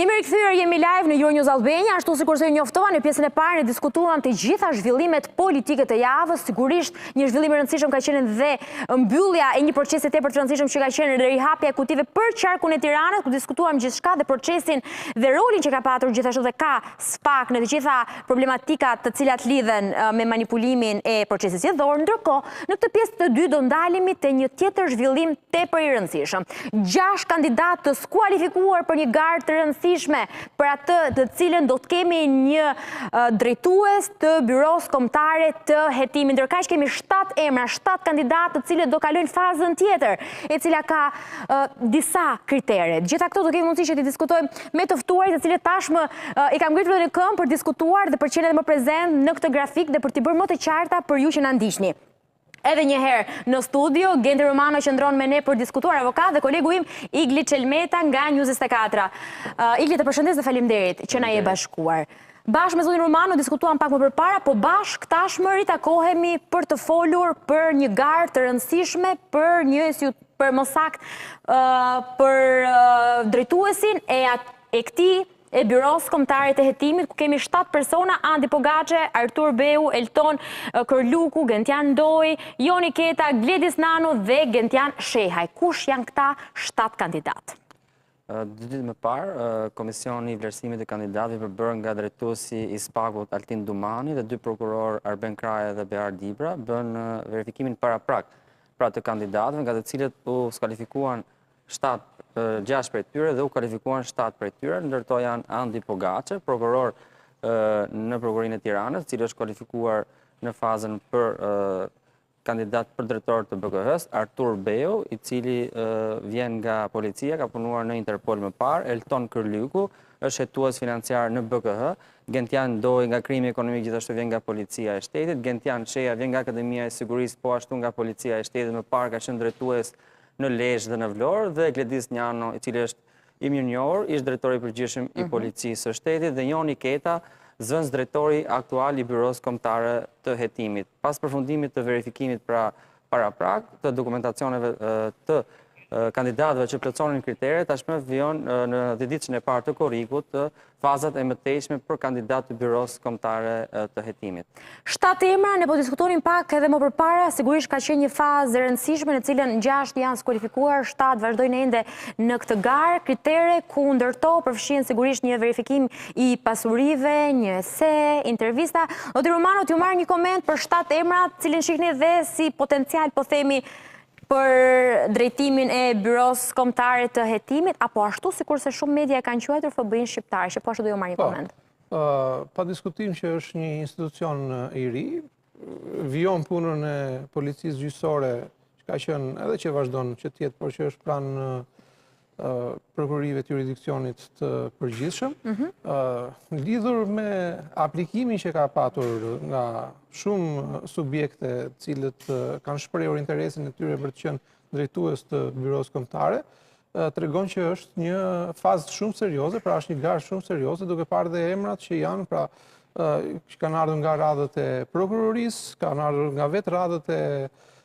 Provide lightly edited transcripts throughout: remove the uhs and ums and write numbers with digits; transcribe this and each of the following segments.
Jemi rikthyer, jemi live në Euronews Albania, ashtu sikur se ju njoftova në pjesën e parë ne diskutuam të gjitha zhvillimet politike të javës. Sigurisht një zhvillim i rëndësishëm ka qenë dhe mbyllja e një procesi tepër të rëndësishëm që ka qenë rihapja e kutive për qarkun e Tiranës, ku diskutuam gjithçka dhe procesin dhe rolin që ka patur, gjithashtu dhe ka spak në të gjitha problematikat të cilat lidhen me manipulimin e procesit zgjedhor. Ndërkohë, në këtë pjesë të dy do ndalemi te një tjetër zhvillim tepër i rëndësishëm. 6 kandidatë të skualifikuar për një garë të rëndësishme për atë të cilën do të kemi një drejtues të byros kombëtare të hetimit. Ndërkaq kemi 7 emra, 7 kandidatë të cilët do kalojnë fazën tjetër, e cila ka disa kritere. Gjitha këto do kemi mundësi që të diskutojmë me të ftuarit, të cilët tashmë i kam ngritur në këmbë për diskutuar dhe për qenë edhe më prezent në këtë grafik dhe për t'i bërë më të qarta për ju që na ndiqni. Edhe një herë në studio, Genti Romano qëndron me ne për diskutuar, avokat dhe kolegu im Igli Çelmeta nga News24. Igli, të përshëndes dhe faleminderit që na je bashkuar. Bashkë me zotin Romano diskutuam pak më përpara, po bashkë tashmë ritakohemi për të folur për një garë të rëndësishme, për më saktë për drejtuesin e këtij e byros kombëtare të hetimit, ku kemi 7 persona: Andi Pogaçe, Artur Beu, Elton Kërluku, Gentian Ndoj, Joni Keta, Gledis Nano dhe Gentian Shehaj. Kush janë këta 7 kandidatë? 2 ditë më parë, Komisioni i Vlerësimit të Kandidatëve përbërë nga drejtuesi i SPAK-ut Altin Dumani dhe 2 prokuror Arben Kraja dhe Behar Dibra bën verifikimin paraprak pra të kandidatëve, nga të cilët u skualifikuan 6 prej tyre dhe u kualifikuan 7 prej tyre. Ndërto janë Andi Pogaçe, prokuror në Prokurorinë e Tiranës, i cili është kualifikuar në fazën për kandidat për drejtor të BKH-s, Artur Beu, i cili vjen nga policia, ka punuar në Interpol më parë, Elton Kërluku, është hetues financiar në BKH, Gentian Ndoj nga krimi ekonomik gjithashtu vjen nga policia e shtetit, Gentian Shehaj vjen nga Akademia e Sigurisë, po ashtu nga policia e shtetit, më parë ka qenë drejtues në Lezhë dhe në Vlorë, dhe Gledis Nano, i cili është i mirënjohur, ish drejtori i përgjithshëm i policisë së shtetit, dhe Joni Keta, zëvendës drejtori aktual i byros kombëtare të hetimit. Pas përfundimit të verifikimit paraprak të dokumentacioneve të kandidatëve që plotësonin kriteret, tashmë vjen në 10 ditën e parë të korrikut fazat e mëtejshme për kandidatë të byros kombëtare të hetimit. 7 emra, ne po diskutonin pak edhe më përpara, sigurisht ka qenë një fazë e rëndësishme në cilën 6 janë skualifikuar, 7 vazhdojnë ende në këtë garë, kritere ku ndërto përfshin sigurisht një verifikim i pasurive, një ese, intervista. Zoti Romano, t'ju marr një koment për 7 emra, cilin shihni dhe si potencial, po themi, për drejtimin e byros kombëtare të hetimit, apo ashtu sikur se shumë media e kanë quajtur FBI-n shqiptar, që po ashtu do ju marr një koment. Pa diskutim që është një institucion i ri, vijon punën e policisë gjyqësore, që ka qenë edhe që vazhdon që tjetë, por që është pranë prokurorive të jurisdikcionit të përgjithshëm, lidhur me aplikimin që ka patur nga shumë subjekte cilët kanë shprehur interesin e tyre për të qenë drejtues të byros kombëtare, tregon që është një fazë shumë serioze, pra është një garë shumë serioze, duke parë dhe emrat që janë, pra që kanë ardhur nga radhët e prokurorisë, kanë ardhur nga vetë radhët e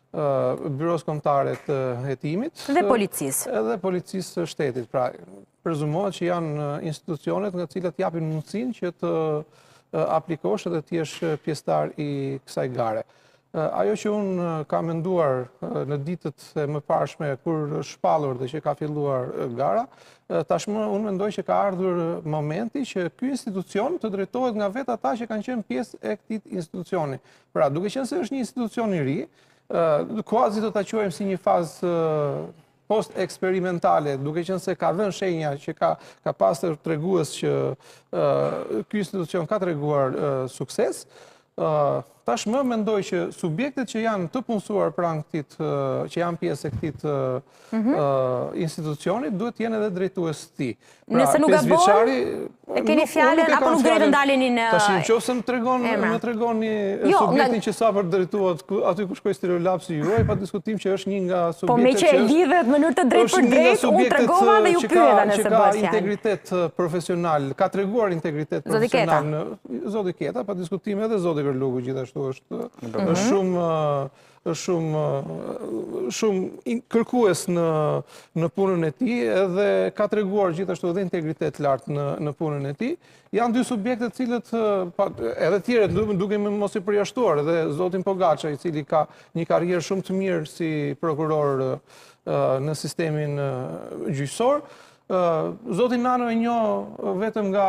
byros kombëtare të hetimit dhe policisë. Edhe policisë së shtetit. Pra, prezumohet që janë institucionet nga cilat japin mundësinë që të aplikosh edhe të jesh pjesëtar i kësaj gare. Ajo që unë kam menduar në ditët e mëparshme kur shpallur dhe që ka filluar gara, tashmë unë mendoj që ka ardhur momenti që ky institucion të drejtohet nga vetë ata që kanë qenë pjesë e këtij institucioni. Pra, duke qenë se është një institucion i ri, kuazi do ta quajmë si një fazë post-eksperimentale, duke qenë se ka dhënë shenja që ka pasur tregues që ky institucion ka treguar sukses. Tashmë mendoj që subjektet që janë të punësuar pranë këtij, që janë pjesë e këtij institucioni, duhet të jenë edhe drejtues të tij. Nëse nuk gabon, e keni fjalën apo nuk duhet të ndaleni në tash nëse më tregoni subjektin që sapo drejtohet aty ku shkoi Stirolapsi juaj, pa diskutim që është një nga subjektet. Po me që lidhet në mënyrë të drejtë për drejtë, u tregova dhe ju pyeta nëse bëhet fjalë. Ka integritet profesional, ka treguar integritet profesional. Zoti Keta, pa diskutim edhe zoti Kërluku gjithashtu. gjithashtu është shumë kërkues në punën e tij edhe ka treguar gjithashtu edhe integritet lartë në punën e tij. Janë dy subjekte të cilët edhe tjerët duke mos i përjashtuar, edhe zotin Pogaça, i cili ka një karrierë shumë të mirë si prokuror në sistemin gjyqësor. Zoti Nano e njoh vetëm nga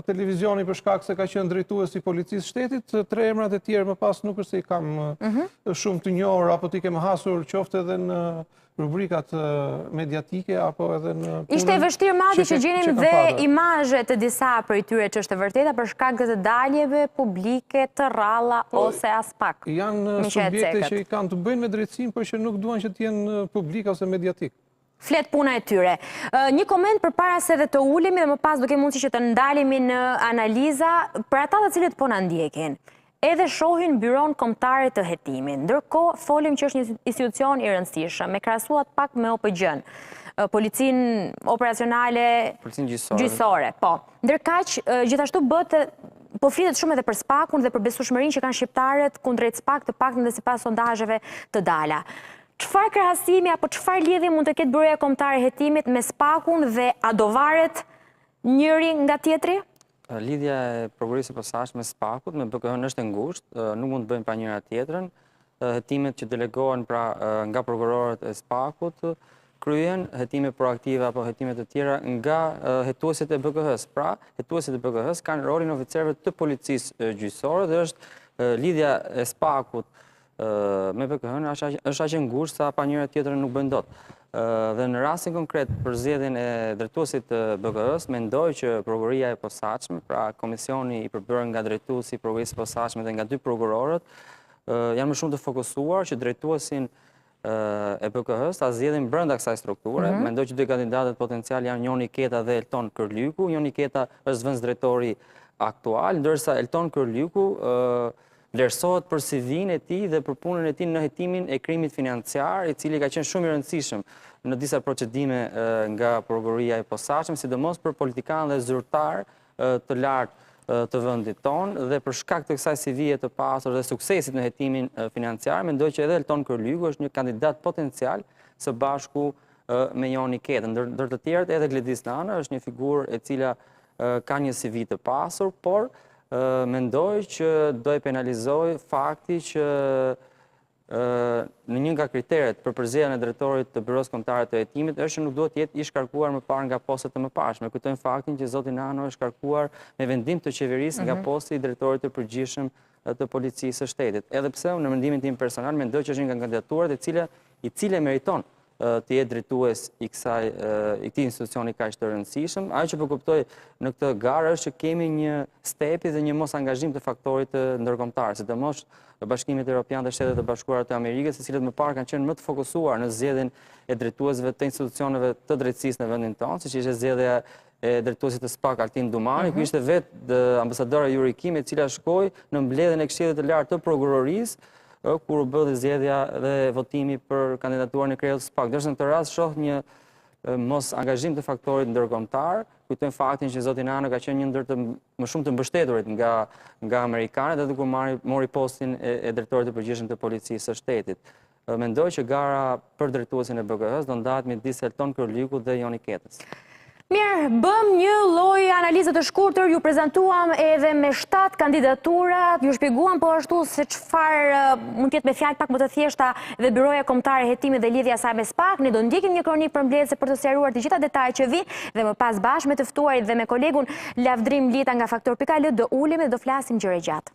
televizioni për shkak se ka qenë drejtues i policisë shtetit. Tre emrat e tjerë më pas nuk është se i kam shumë të njohur apo t'i kem hasur qoftë edhe në rubrikat mediatike apo edhe në punën. Ishte e vështirë madje që gjenim dhe imazhe të disa prej tyre që është e vërteta për shkak të daljeve publike të rralla ose as pak. Janë subjekte që i kanë të bëjnë me drejtësinë, por që nuk duan që të jenë publik ose mediatik. Flet puna e tyre. Një koment përpara se dhe të ulemi dhe më pas duke mundësi që të ndalemi në analiza për ata të cilët po na ndjekin. Edhe shohin byron kombëtare të hetimit. Ndërkohë folim që është një institucion i rëndësishëm, me krahasuar pak me OPG-n, Policinë Operacionale Gjyqësore. Po. Ndërkaq gjithashtu po flitet shumë edhe për SPAK-un dhe për besueshmërinë që kanë shqiptarët kundrejt SPAK, të paktën dhe sipas sondazheve të dala. Çfarë krahasimi apo çfarë lidhje mund të ketë byroja kombëtare e hetimit me SPAK-un dhe a do varet njëri nga tjetri? Lidhja e prokurorisë së posaçme me SPAK-ut me BK-n është e ngushtë, nuk mund të bëjnë pa njëra tjetrën. Hetimet që delegohen pra nga prokurorët e SPAK-ut kryen hetime proaktive apo hetime të tjera nga hetuesit e BK-s. Pra, hetuesit e BK-s kanë rolin oficerëve të policisë gjyqësore dhe është lidhja e SPAK-ut me BK-n është aq e ngushtë sa pa njëra tjetrën nuk bën dot. Dhe në rastin konkret për zgjedhjen e drejtuesit të BK-s, mendoj që prokuroria e posaçme, pra komisioni i përbërë nga drejtuesi i prokurorisë së posaçme dhe nga dy prokurorët, janë më shumë të fokusuar që drejtuesin e BK-s ta zgjedhin brenda kësaj strukture. Mendoj që dy kandidatët potencial janë Joni Keta dhe Elton Kërlyku. Joni Keta është zëvendësdrejtori aktual, ndërsa Elton Kërlyku vlerësohet për CV-n e tij dhe për punën e tij në hetimin e krimit financiar, i cili ka qenë shumë i rëndësishëm në disa procedime nga prokuroria e posaçme, sidomos për politikanë dhe zyrtar të lartë të vendit tonë, dhe për shkak të kësaj CV-je të pasur dhe suksesit në hetimin financiar, mendoj që edhe Elton Kërlyku është një kandidat potencial së bashku me Joni Ketën. Ndër të tjerët edhe Gledis Nana është një figurë e cila ka një CV të pasur, por mendoj që do e penalizoj fakti që në një nga kriteret për përzgjedhjen e drejtorit të Byros Kombëtare të Hetimit është që nuk duhet të jetë i shkarkuar më parë nga postet e mëparshme. Kujtojmë faktin që zoti Nano është shkarkuar me vendim të qeverisë nga posti i drejtorit të përgjithshëm të policisë së shtetit. Edhe pse unë në mendimin tim personal mendoj që është një nga kandidaturat i cila meriton të jetë drejtues i këtij institucioni kaq të rëndësishëm. Ajo që po kuptoj në këtë garë është që kemi një stepi dhe një mos angazhim të faktorit ndërkombëtar, sidomos Bashkimit Evropian dhe Shtetet e Bashkuara të Amerikës, të cilët më parë kanë qenë më të fokusuar në zgjedhjen e drejtuesve të institucioneve të drejtësisë në vendin tonë, siç ishte zgjedhja e drejtuesit të SPAK Altin Dumani, ku ishte vetë ambasadora Yuri Kim, e cila shkoi në mbledhjen e Këshillit të Lartë të Prokurorisë, kur u bë zgjedhja dhe votimi për kandidaturën e krejës SPAK. Ndërsa në këtë rast shoh një mos angazhim të faktorit ndërkombëtar. Kujtojmë faktin që zoti Nano ka qenë një ndër të më shumë të mbështeturit nga amerikanët edhe kur mori postin e drejtorit të përgjithshëm të policisë së shtetit. Mendoj që gara për drejtuesin e BK-s do ndahet midis Elton Kërlyku dhe Joni Ketës. Mirë, bëm një lloj analize të shkurtër, ju prezantuam edhe me 7 kandidatura, ju shpjeguam po ashtu se çfarë mund të jetë me fjalë pak më të thjeshta dhe Byroja Kombëtare e Hetimit dhe lidhja saj me SPAK. Ne do ndjekim një kronikë përmbledhëse për të sqaruar të gjitha detajet që vijnë dhe më pas bashkë me të ftuarit dhe me kolegun Lavdrim Lita nga Faktor.al do ulemi dhe do flasim gjëre gjatë.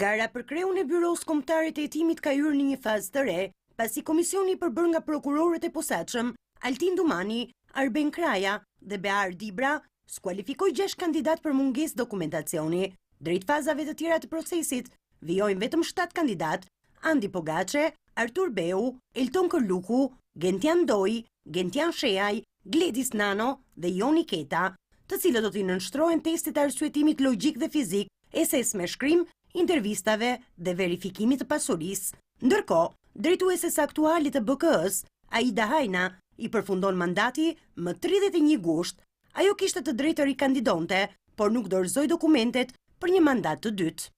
Gara për kreun e Byros Kombëtare të Hetimit ka hyrë në një fazë të re, pasi komisioni i përbërë nga prokurorët e posaçëm Altin Dumani, Arben Kraja dhe Bear Dibra skualifikoi 6 kandidat për mungesë dokumentacioni. Drejt fazave të tjera të procesit vijojnë vetëm 7 kandidat: Andi Pogaçe, Artur Beu, Elton Kërlyku, Gentian Doi, Gentian Sheaj, Gledis Nano dhe Joni Keta, të cilët do t'i nënshtrohen testit të arsyetimit logjik dhe fizik, eses me shkrim, intervistave dhe verifikimit të pasurisë. Ndërkohë, drejtueses aktualit të BK-s, Aida Hajna, i përfundon mandati më 31 gusht. Ajo kishte të drejtë rikandidonte, por nuk dorëzoi dokumentet për një mandat të dytë.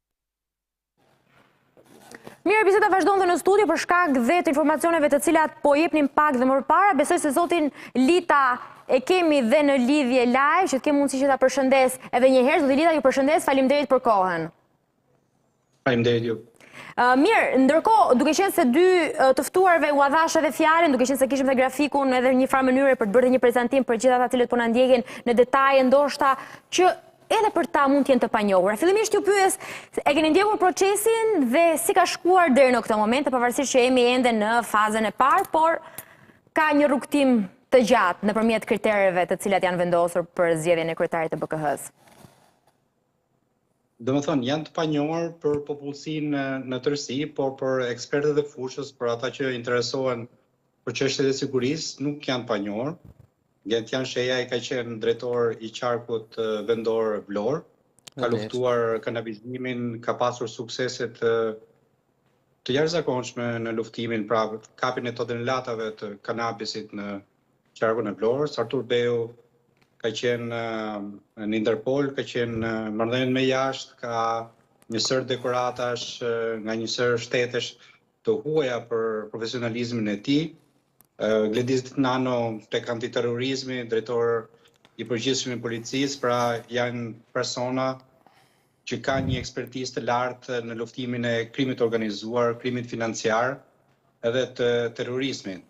Mirë, biseda vazhdon dhe në studio për shkak dhe të informacioneve të cilat po jepnim pak dhe më parë. Besoj se zotin Lita e kemi dhe në lidhje live, që të kemë mundësi që ta përshëndes edhe një herë. Zotin Lita, ju përshëndes, faleminderit për kohën. Faleminderit ju. Mirë, ndërkohë, duke qenë se dy të ftuarve u adhash edhe fjalën, duke qenë se kishim dhe grafikun edhe një farë mënyre për të bërë një prezantim për gjithë ata cilët po na ndjekin në detaje, ndoshta që edhe për ta mund të jenë të panjohura. Fillimisht ju pyes, e keni ndjekur procesin dhe si ka shkuar deri në këtë moment, pavarësisht që jemi ende në fazën e parë, por ka një rrugtim të gjatë nëpërmjet kritereve të cilat janë vendosur për zgjedhjen e kryetarit të BKH-s. Domethënë, janë të panjohur për popullsinë në tërësi, por për ekspertët e fushës, për ata që interesohen për çështjet e sigurisë, nuk janë panjohur. Gentian Sheja i ka qenë drejtor i qarkut vendor Vlorë, ka luftuar kanabizimin, ka pasur suksese të jashtëzakonshme në luftimin pra kapjen e tonnelatave të kanabisit në qarkun e Vlorës. Artur Beu ka qenë në Interpol, ka qenë marrëdhënie me jashtë, ka një sër dekoratash nga një sër shtetesh të huaja për profesionalizmin e tij. Gledis Nano tek antiterrorizmi, drejtor i përgjithshëm i policisë, pra janë persona që kanë një ekspertizë të lartë në luftimin e krimit organizuar, krimit financiar edhe të terrorizmit.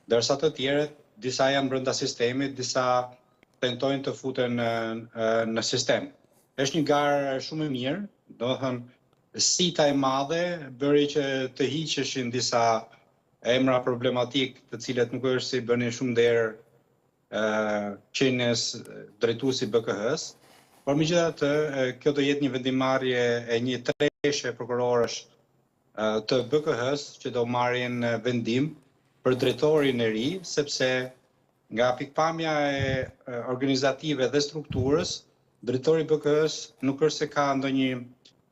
Ndërsa të tjerët, disa janë brenda sistemit, disa tentojnë të futen në sistem. Është një garë shumë e mirë, domethënë sita e madhe bëri që të hiqeshin disa emra problematik të cilët nuk është si bënin shumë derë qenies drejtuesi BKH-s, por megjithatë kjo do jetë një vendimarrje e një treshe prokurorësh të BKH-s që do marrin vendim për drejtorin e ri, sepse nga pikpamja e organizative dhe strukturës, drejtori i BKH-s nuk është se ka ndonjë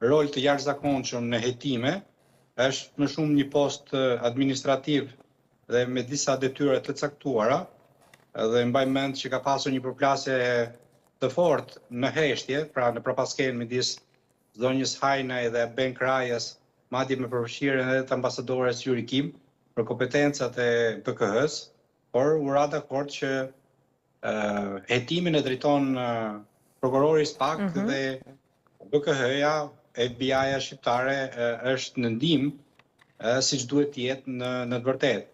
rol të jashtëzakonshëm në hetime, është më shumë një post administrativ dhe me disa detyra të caktuara, dhe mbaj mend që ka pasur një përplasje të fortë në heshtje, pra në prapaskenë midis zonjës Hajnaj dhe Ben Krajës, madje me përfshirjen edhe të ambasadores Yuri Kim për kompetencat e BKH-s, por u ra dakord që hetimin e drejton prokurori SPAK dhe BKH-ja, FBI-ja shqiptare është në ndihmë siç duhet të jetë në të vërtetë.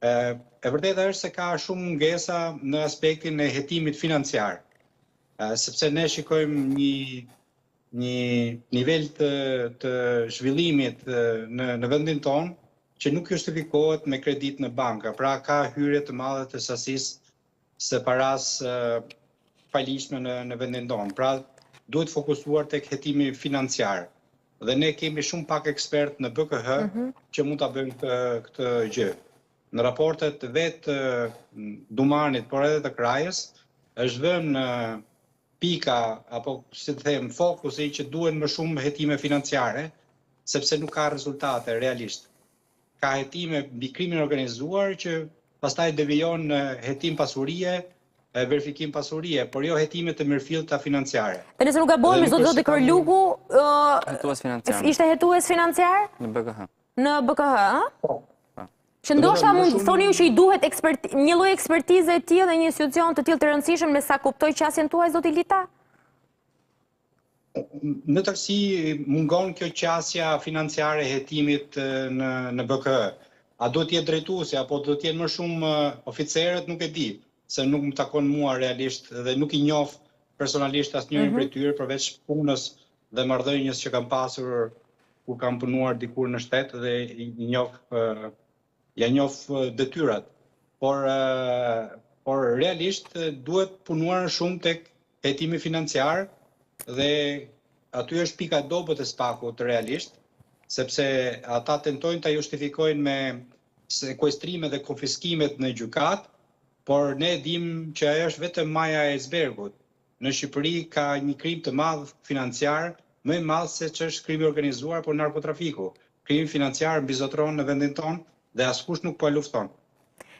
E vërteta është se ka shumë mungesa në aspektin e hetimit financiar, sepse ne shikojmë një nivel të zhvillimit në vendin tonë që nuk justifikohet me kredit në banka, pra ka hyrje të madhe të sasisë së paras paligjshme në vendin tonë. Pra duhet fokusuar tek hetimi financiar. Dhe ne kemi shumë pak ekspert në BKH që mund ta bëjmë këtë gjë. Në raportet vetë Dumanit, por edhe të Krajës, është vënë pika, apo si të them, fokusi që duhen më shumë hetime financiare, sepse nuk ka rezultate realisht. Ka hetime mbi krimin organizuar që pastaj devijon në hetim pasurie, verifikim pasurie, por jo hetime të mirëfillta financiare. Dhe nëse nuk gabohemi, zoti Kërlugu Hetues financiar. ishte hetues financiar Në BKH. në BKH, ëh? Që ndoshta mund thoni ju që i duhet një lloj ekspertize e tillë dhe një institucion të tillë të rëndësishëm, me sa kuptoj qasjen tuaj, zoti Lita? Në tërësi mungon kjo qasja financiare e hetimit në BKH. A do të jetë drejtuesi apo do të jenë më shumë oficerët, nuk e di, se nuk më takon mua realisht dhe nuk i njoh personalisht asnjërin prej tyre përveç punës dhe marrëdhënies që kam pasur kur kam punuar dikur në shtet dhe ja njoh detyrat. Por realisht duhet punuar shumë tek hetimi financiar dhe aty është pika e dobët e SPAK-ut realisht, sepse ata tentojnë ta justifikojnë me sekuestrimet dhe konfiskimet në gjykat, por ne dim që ajo është vetëm maja e icebergut. Në Shqipëri ka një krim të madh financiar, më i madh se ç'është krimi organizuar, por narkotrafiku. Krimi financiar mbizotron në vendin tonë dhe askush nuk po e lufton.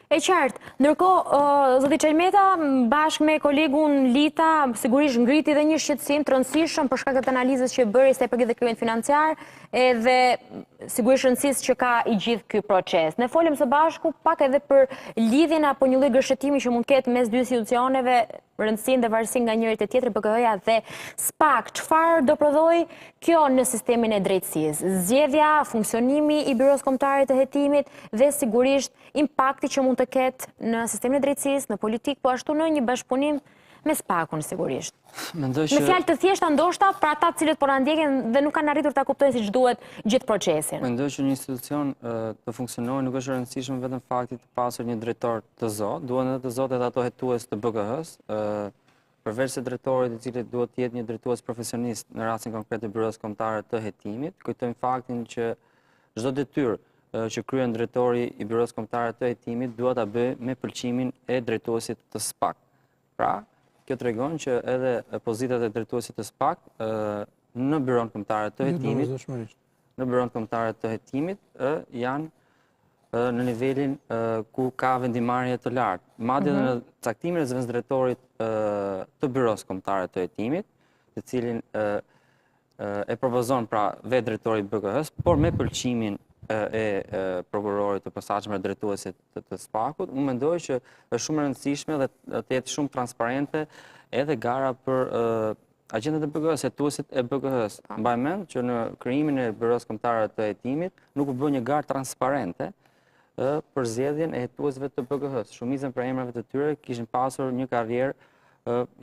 E qartë, ndërkohë, zoti Çelmeta, bashkë me kolegun Lita, sigurisht ngriti dhe një shqetësim të rëndësishëm për shkak të analizës që bëri sa i përket kriminit financiar, edhe sigurisht rëndësisë që ka i gjithë ky proces. Ne folëm së bashku pak edhe për lidhjen apo një lloj gërshetimi që mund ketë mes dy institucioneve, rëndësinë dhe varësinë nga njëri te tjetri, BKH-ja dhe SPAK. Çfarë do prodhoi kjo në sistemin e drejtësisë? Zgjedhja, funksionimi i Byros Kombëtare të Hetimit dhe sigurisht impakti që mund të ketë në sistemin e drejtësisë, në politikë, po ashtu në një bashkëpunim me SPAK-un sigurisht. Mendoj Në fjalë të thjeshta ndoshta për ata të cilët po na ndjekin dhe nuk kanë arritur ta kuptojnë siç duhet gjithë procesin. Mendoj që një institucion të funksionojë nuk është e rëndësishme vetëm fakti të pasur një drejtor të zotë, duhen edhe të zotë edhe ato hetues të BKH-s, përveç se drejtorit i cili duhet të jetë një drejtues profesionist në rastin konkret të Byros Kombëtare të Hetimit, kujtojmë faktin që çdo detyrë që kryen drejtori i Byros Kombëtare të Hetimit duhet ta bëjë me pëlqimin e drejtuesit të SPAK. Pra, kjo tregon që edhe pozitat e drejtuesit të SPAK në Byron Kombëtare të Hetimit janë në nivelin ku ka vendimarrje të lartë. Madje në caktimin e zëvendësdrejtorit të Byros Kombëtare të Hetimit, të cilin e propozon pra vetë drejtori i BKH-s, por me pëlqimin e prokurorit të posaçëm e drejtuesit të SPAK-ut, unë mendoj që është shumë e rëndësishme dhe të jetë shumë transparente edhe gara për agjendat e BKH-s, hetuesit e BKH-s. Mbaj mend që në krijimin e Byros Kombëtare të Hetimit nuk u bë një garë transparente për zgjedhjen e hetuesve të BKH-s. Shumica për emrave të tyre kishin pasur një karrierë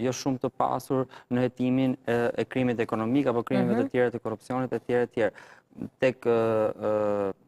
jo shumë të pasur në hetimin e krimit ekonomik apo krimeve të tjera të korrupsionit e tjera. Tek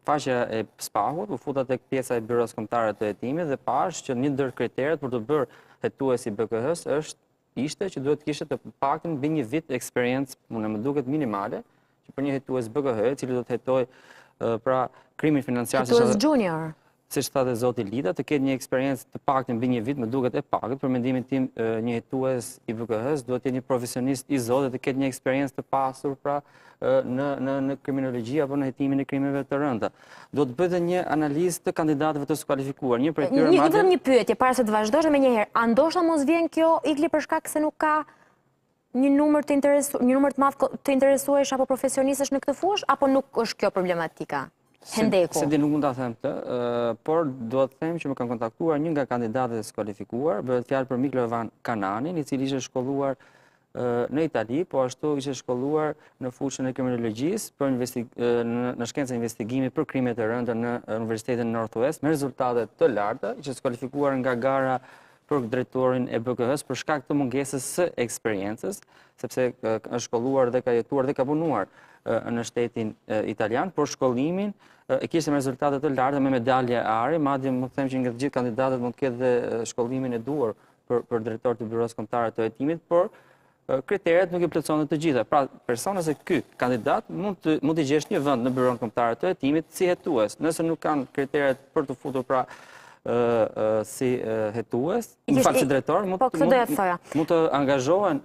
faqja e SPAK-ut u futa tek pjesa e Byros Kombëtare të Hetimit dhe pash që një ndër kriteret për të bërë hetues i BKH-s ishte që duhet kishte të paktën mbi një vit eksperiencë, më duket minimale, që për një hetues BKH, i cili do të hetojë pra krimin financiar hetues junior, siç tha zoti Lida, të ketë një eksperiencë të paktën mbi një vit, më duket e pakët. Për mendimin tim, një hetues i BKH-s duhet të jetë një profesionist i zotë dhe të ketë një eksperiencë të pasur pra në kriminologji apo në hetimin e krimeve të rënda. Duhet të bëhet një analizë të kandidatëve të skualifikuar. Një pyetje para se të vazhdosh më njëherë. A ndoshta mos vjen kjo ikli për shkak se nuk ka një numër të madh të interesuar apo profesionistësh në këtë fushë, apo nuk është kjo problematika? Hendeku. Se di nuk mund ta them këtë, por duhet të them që më kanë kontaktuar një nga kandidatët e skualifikuar, bëhet fjalë për Miklovan Kananin, i cili ishte shkolluar në Itali, po ashtu ishte shkolluar në fushën e kriminologjisë në shkencën e investigimit për krimet e rënda në Universitetin Northwest me rezultate të larta, ishte skualifikuar nga gara për drejtorin e BKH-s për shkak të mungesës së eksperiencës, sepse është shkolluar dhe ka jetuar dhe ka punuar në shtetin italian, por shkollimin e kishte me rezultate të larta me medalje ari, madje më them që nga të gjithë kandidatët mund të ketë dhe shkollimin e duhur për drejtor të Byros Kombëtare të Hetimit, por kriteret nuk i plotësonin të gjitha. Pra, persona se ky kandidat mund të gjesh një vend në Byron Kombëtare të Hetimit si hetues. Nëse nuk kanë kriteret për të futur pra si hetues, si drejtor, mund të angazhohen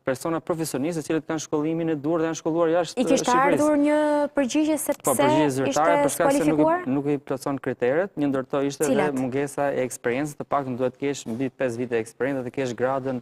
persona profesionistë të cilët kanë shkollimin e duhur dhe janë shkolluar jashtë Shqipërisë. I kishte ardhur një përgjigje se pse ishte skualifikuar? Nuk i plotëson kriteret, një ndër to ishte edhe mungesa e eksperiencës, të paktën duhet të kesh mbi 5 vite eksperiencë dhe të kesh gradën,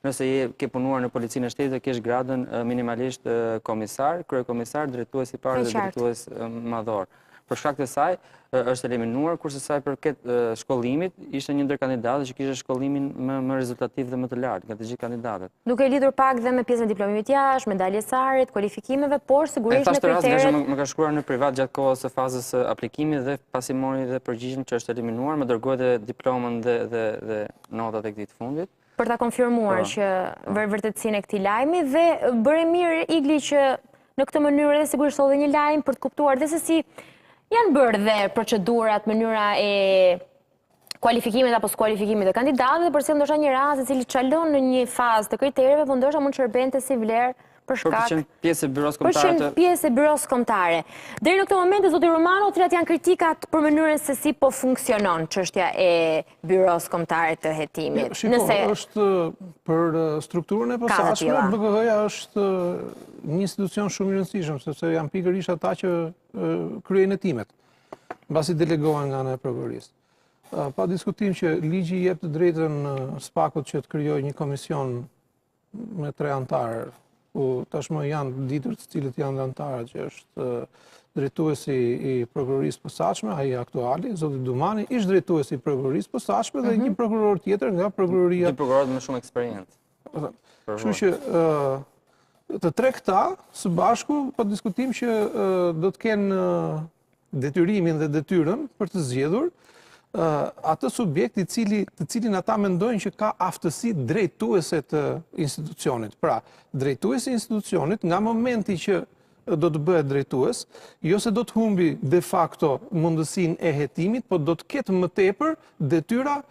nëse ke punuar në policinë e shtetit, të kesh gradën minimalisht komisar, kryekomisar, drejtues i parë dhe drejtues madhor. Për shkak të saj është eliminuar, kurse sa i përket shkollimit, ishte një ndër kandidatët që kishte shkollimin më rezultativ dhe më të lartë nga të gjithë kandidatët. Duke lidhur pak dhe me pjesën e diplomimit jashtë, medaljes arit, kualifikimeve, por sigurisht në kriteret. Më ka shkruar në privat gjatë kohës së fazës së aplikimit dhe pasi mori dhe përgjigjen që është eliminuar, më dërgoi dhe diplomën dhe notat e këtij të fundit. Për ta konfirmuar që vërtetësinë e këtij lajmi dhe bëre mirë Igli që në këtë mënyrë edhe sigurisht solli një lajm për të kuptuar dhe se si janë bërë dhe procedurat, mënyra e kualifikimit apo skualifikimit të kandidatëve, dhe përse ndoshta një rast i cili çalon në një fazë të kritereve, po ndoshta mund shërbente si vlerë për shkak pjesë e Byros Kombëtare. Pjesë e Byros Kombëtare. Deri në këtë moment, zoti Romano, cilat janë kritikat për mënyrën se si po funksionon çështja e Byros Kombëtare të Hetimit? Është për strukturën e posaçme, BKH-ja është një institucion shumë i rëndësishëm, sepse janë pikërisht ata që kryejnë hetimet, mbasi delegohen nga ana e prokurorisë. Pa diskutim që ligji jep të drejtën SPAK-ut që të krijojë një komision me 3 antarë, ku tashmë janë ditur të cilët janë antarët, që është drejtuesi i prokurorisë posaçme, ai aktuali, zoti Dumani, ish drejtuesi i prokurorisë posaçme dhe një prokuror tjetër nga prokuroria. Dy prokurorë me shumë eksperiencë. Kështu që të 3 këta së bashku po diskutim që do të kenë detyrimin dhe detyrën për të zgjedhur atë subjekt të cilin ata mendojnë që ka aftësi drejtuese të institucionit. Pra, drejtuesi i institucionit nga momenti që do të bëhet drejtues, jo se do të humbi de facto mundësinë e hetimit, po do të ketë më tepër detyra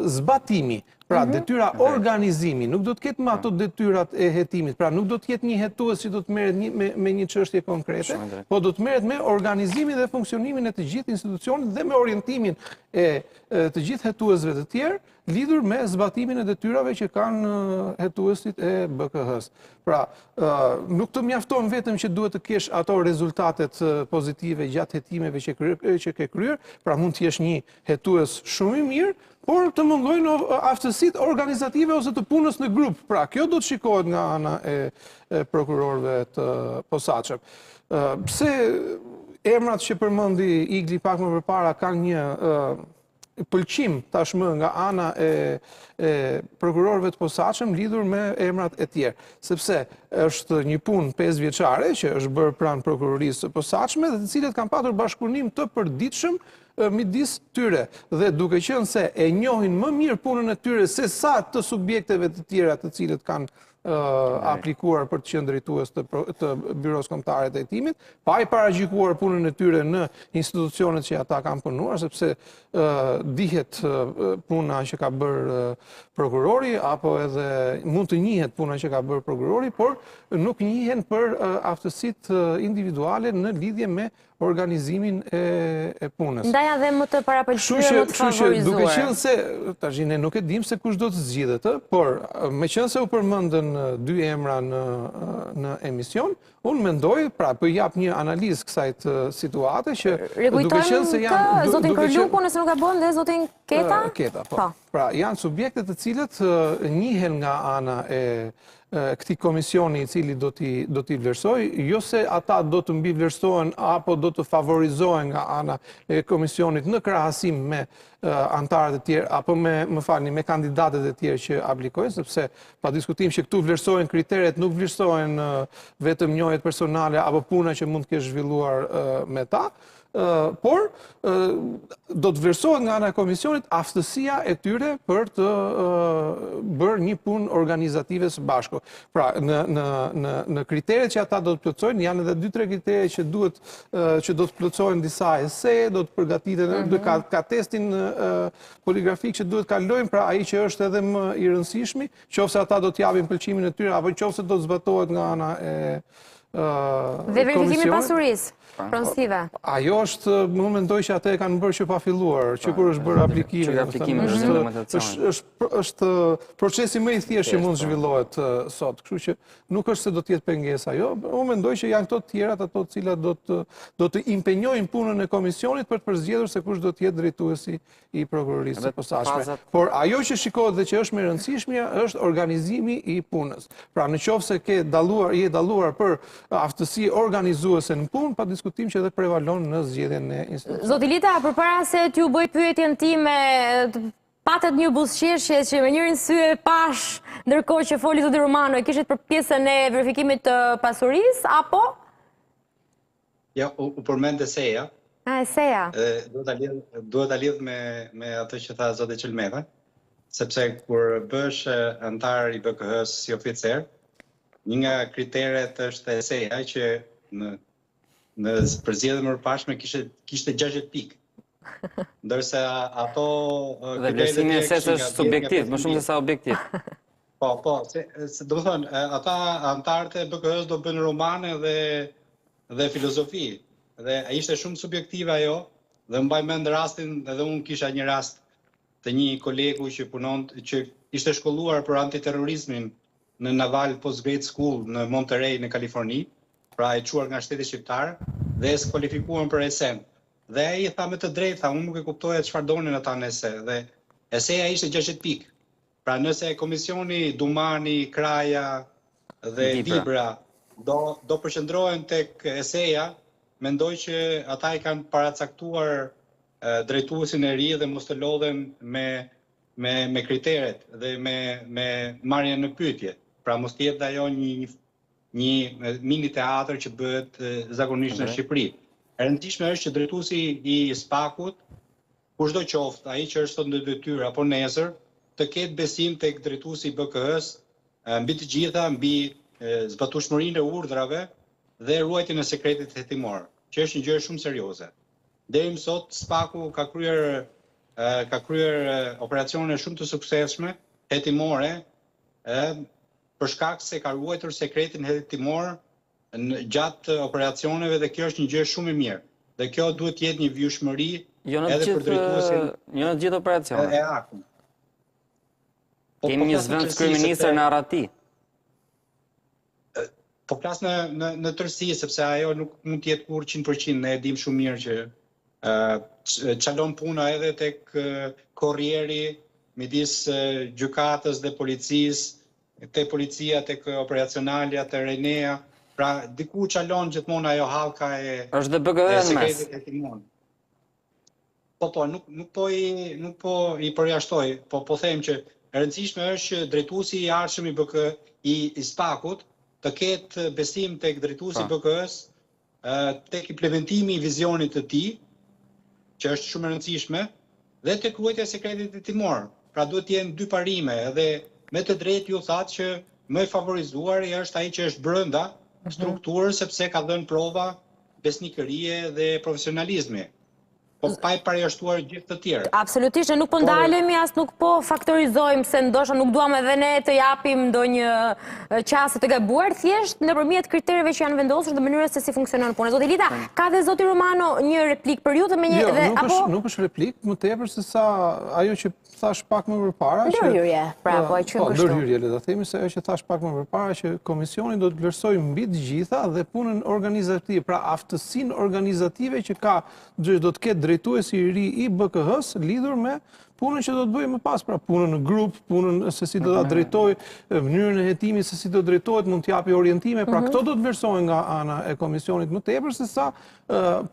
zbatimi. Pra, detyra organizimi, nuk do të ketë më ato detyrat e hetimit. Pra, nuk do të jetë një hetues që do të merret me një çështje konkrete, po do të merret me organizimin dhe funksionimin e të gjithë institucionit dhe me orientimin e të gjithë hetuesve të tjerë, lidhur me zbatimin e detyrave që kanë hetuesit e BKH-s. Pra, nuk të mjafton vetëm që duhet të kesh ato rezultatet pozitive gjatë hetimeve që ke kryer, pra mund të jesh një hetues shumë i mirë, por të mungojnë aftësitë organizative ose të punës në grup. Pra, kjo do të shikohet nga ana e prokurorëve të posaçëm. Pse emrat që përmendi Igli pak më përpara kanë një pëlqim tashmë nga ana e prokurorëve të posaçëm lidhur me emrat e tjerë, sepse është një punë 5 vjeçare që është bërë pranë prokurorisë së posaçme dhe të cilët kanë patur bashkëpunim të përditshëm midis tyre dhe duke qenë se e njohin më mirë punën e tyre se sa të subjekteve të tjera të cilët kanë aplikuar për të qenë drejtues të Byros Kombëtare të Hetimit, pa i paragjykuar punën e tyre në institucionet që ata kanë punuar, sepse dihet puna që ka bërë prokurori, apo edhe mund të njihet puna që ka bërë prokurori, por nuk njihen për aftësitë individuale në lidhje me organizimin e punës. Ndaja dhe më të parapëlqyer, më të favorizuar. Duke qenë se, tash ne nuk e dim se kush do të zgjidhet, por me qenë se u përmendën 2 emra në emision, unë mendoj, pra po jap një analizë kësaj të situate që duke qenë se janë zotin Kërluku, nëse nuk gabon, dhe zotin Keta? Keta, po. Pra, janë subjekte të cilët njihen nga ana e këtij komisioni i cili do t'i vlerësoj, jo se ata do të mbi vlerësohen apo do të favorizohen nga ana e komisionit në krahasim me antarët e tjerë apo me kandidatët e tjerë që aplikojnë, sepse pa diskutim që këtu vlerësohen kriteret, nuk vlerësohen vetëm njohjet personale apo puna që mund të kesh zhvilluar me ta, por do të vlerësohet nga ana e komisionit aftësia e tyre për të bërë një punë organizative së bashku. Pra, në kriteret që ata do të plotësojnë, janë edhe 2-3 kritere që do të plotësojnë disa ese, do të përgatiten, ka testin poligrafik që duhet kalojnë, pra ai që është edhe më i rëndësishmi, qofse ata do të japin pëlqimin e tyre, apo qofse do të zbatohet nga ana e dhe verifikimi pasurisë pronësive. Ajo është, më mendoj që atë e kanë bërë që pa filluar, që kur është bërë aplikimi. Është procesi më i thjeshtë që mund zhvillohet sot, kështu që nuk është se do të jetë pengesa ajo. Më mendoj që janë këto të tjerat, ato të cilat do të impenjojnë punën e komisionit për të përzgjedhur se kush do të jetë drejtuesi i prokurorisë së posaçme. Por ajo që shikohet dhe që është më e rëndësishme është organizimi i punës. Pra, nëse je dalluar për aftësi organizuese në punë, pa diskutim që edhe prevalon në zgjedhjen e institucionit. Zoti Lita, përpara se t'ju bëj pyetjen time, patet një buzëqeshje që me njërin sy e pash, ndërkohë që foli zoti Romano, e kishit për pjesën e verifikimit të pasurisë, apo? Ja, u përmend eseja. Eseja. Duhet ta lidh me atë që tha zoti Çelmeta, sepse kur bësh antar i BKH-s si oficer, një nga kriteret është eseja që në përzgjedhjen e përpashme kishte 60 pikë. Ndërsa ato dhe vlerësimi i esesë është subjektiv, më shumë se sa objektiv. Po, do të thonë, ata antarët e BKH-s do bënë romane dhe filozofi. Dhe ishte shumë subjektive ajo, dhe mbaj mend rastin, edhe unë kisha një rast të një kolegu që ishte shkolluar për antiterrorizmin në Naval Postgrad School në Monterey në Kaliforni, pra e quar nga shteti shqiptar, dhe skualifikuar për ESEM. Dhe ai tha me të drejtë, tha, unë nuk e kuptoja çfarë donin ata në ese. Dhe eseja ishte 60 pikë. Pra nëse komisioni Dumani, Kraja dhe Dibra do përqendrohen tek eseja, mendoj që ata i kanë paracaktuar drejtuesin e ri dhe mos të lodhen me kriteret dhe me marrjen në pyetje. Pra mos të jetë ajo një mini teatër që bëhet zakonisht në Shqipëri. E rëndësishme është që drejtuesi i SPAK-ut, kushdo qoftë, ai që është sot në detyrë apo nesër, të ketë besim tek drejtuesi i BK-s mbi të gjitha, mbi zbatueshmërinë e urdhrave dhe ruajtjen e sekretit hetimor, që është një gjë shumë serioze. Deri më sot SPAK-u ka kryer operacione shumë të suksesshme hetimore për shkak se ka ruajtur sekretin hetimor gjatë operacioneve dhe kjo është një gjë shumë e mirë. Dhe kjo duhet të jetë një vjushmëri edhe për drejtuesin. Jo në gjithë operacionet. E akun. Kemi një zëvendës kryeministër në Arati. Po flas në tërësi, sepse ajo nuk mund të jetë kur 100%, ne e dim shumë mirë që çalon puna edhe tek korrieri midis gjykatës dhe policisë, te policia, tek operacionalja, te Renea, pra diku çalon gjithmonë ajo hallka e është dhe BK-s mes. Po, nuk po i përjashtoj, po them që e rëndësishme është që drejtuesi i ardhshëm i BK i SPAK-ut të ketë besim tek drejtuesi i BK-s, tek implementimi i vizionit të tij, që është shumë e rëndësishme, dhe tek ruajtja e sekretit hetimor. Pra duhet të jenë dy parime, edhe me të drejtë ju thatë që më i favorizuari është ai që është brenda strukturës, sepse ka dhënë prova besnikërie dhe profesionalizmi. Po pa i përjashtuar gjithë të tjerë. Absolutisht, ne nuk po ndalemi, as nuk po faktorizojmë, se ndoshta nuk duam edhe ne të japim ndonjë qasë të gabuar, thjesht nëpërmjet kritereve që janë vendosur dhe mënyrës se si funksionon puna. Zoti Lita, ka dhe zoti Romano një replik për ju dhe me një nuk është replik, më tepër se sa ajo që thash pak më përpara. Ndërhyrje, pra po e quajmë kështu. Ndërhyrje, le ta themi se ajo që thash pak më përpara që komisioni do të vlerësojë mbi të gjitha dhe punën organizative, pra aftësinë organizative që ka, do të ketë drejtuesi i ri i BK-s lidhur me punën që do të bëjë më pas, pra punën në grup, punën se si do ta drejtojë, mënyrën e hetimit se si do drejtohet, mund të japi orientime, pra këto do të vlerësohen nga ana e komisionit më tepër se sa,